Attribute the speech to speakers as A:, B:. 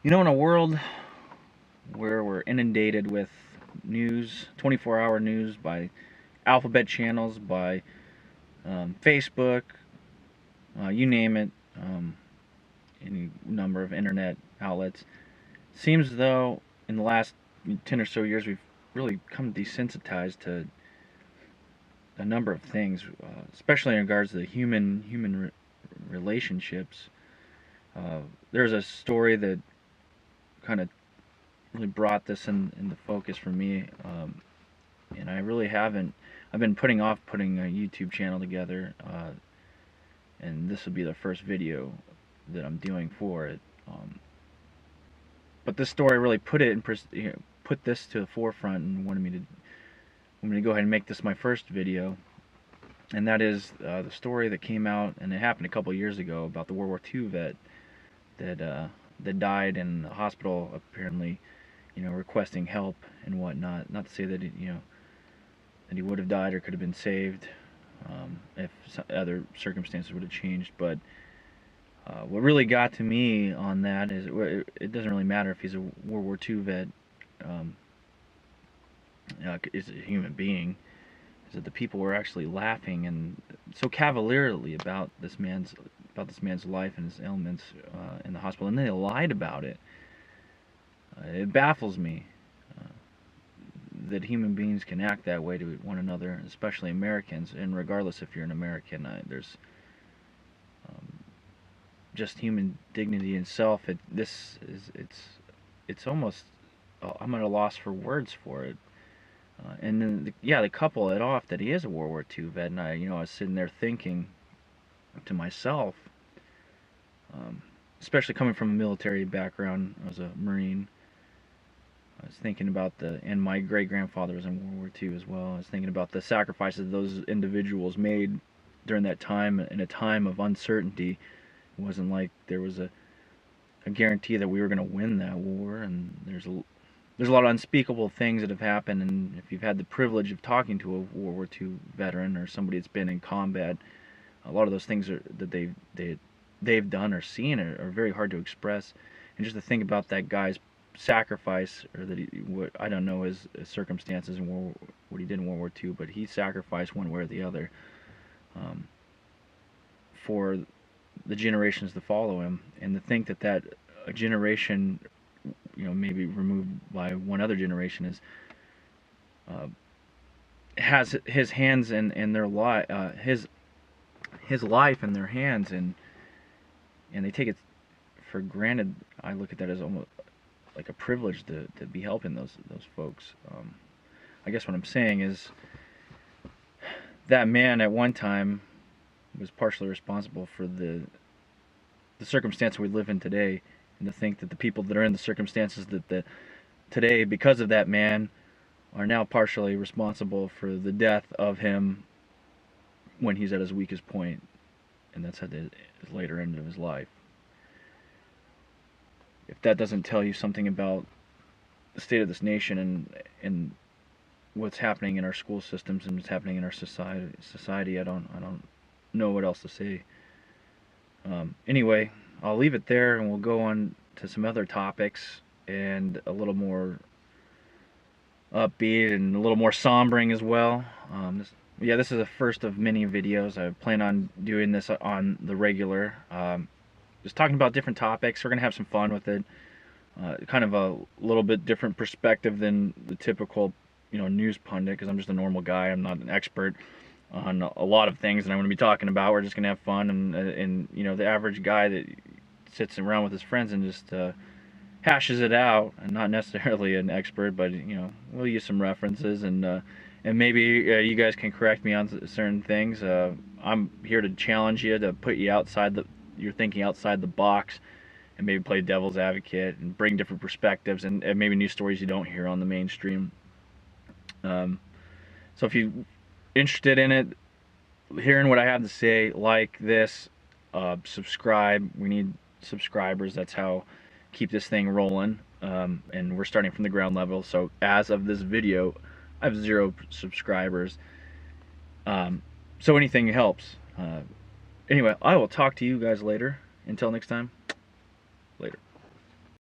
A: You know, in a world where we're inundated with news, 24-hour news by alphabet channels, by Facebook, you name it, any number of internet outlets, seems as though in the last 10 or so years we've really come desensitized to a number of things, especially in regards to the human relationships. There's a story that kind of really brought this into focus for me. And I really haven't. I've been putting off putting a YouTube channel together, and this will be the first video that I'm doing for it. But this story really put it in, put this to the forefront and wanted me to go ahead and make this my first video. And that is the story that came out, and it happened a couple years ago, about the World War II vet that died in the hospital, apparently, requesting help and whatnot. Not to say that that he would have died or could have been saved if other circumstances would have changed. But what really got to me on that is it doesn't really matter if he's a World War II vet, is a human being. Is that the people were actually laughing and so cavalierly about this man's life and his ailments in the hospital, and they lied about it. It baffles me that human beings can act that way to one another, especially Americans. And regardless if you're an American, there's just human dignity in self. It's almost, I'm at a loss for words for it. And then the couple it off that he is a World War II vet, and I was sitting there thinking to myself, especially coming from a military background, I was a Marine. I was thinking about and my great grandfather was in World War II as well. I was thinking about the sacrifices those individuals made during that time, in a time of uncertainty. It wasn't like there was a guarantee that we were going to win that war, and there's a lot of unspeakable things that have happened. And if you've had the privilege of talking to a World War II veteran or somebody that's been in combat, a lot of those things that they've done or seen are very hard to express. And just to think about that guy's sacrifice, or what I don't know his circumstances and what he did in World War II, but he sacrificed one way or the other for the generations to follow him. And to think that a generation, maybe removed by one other generation, is has his hands and their his life in their hands, and they take it for granted. I look at that as almost like a privilege to be helping those folks. I guess what I'm saying is that man at one time was partially responsible for the circumstance we live in today, and to think that the people that are in the circumstances that today, because of that man, are now partially responsible for the death of him when he's at his weakest point, and that's at his later end of his life. If that doesn't tell you something about the state of this nation and what's happening in our school systems and what's happening in our society, I don't know what else to say. Anyway, I'll leave it there, and we'll go on to some other topics, and a little more upbeat and a little more sombering as well. This is the first of many videos. I plan on doing this on the regular. Just talking about different topics. We're going to have some fun with it. Kind of a little bit different perspective than the typical, news pundit, because I'm just a normal guy. I'm not an expert on a lot of things that I'm going to be talking about. We're just going to have fun, and the average guy that sits around with his friends and just hashes it out, and not necessarily an expert, but we'll use some references, and maybe you guys can correct me on certain things. I'm here to challenge you, to put you you're thinking outside the box, and maybe play devil's advocate and bring different perspectives, and maybe new stories you don't hear on the mainstream. So if you're interested in it, hearing what I have to say, like this, subscribe. We need subscribers. That's how keep this thing rolling. And we're starting from the ground level. So as of this video, I have 0 subscribers. So anything helps. Anyway, I will talk to you guys later. Until next time, later.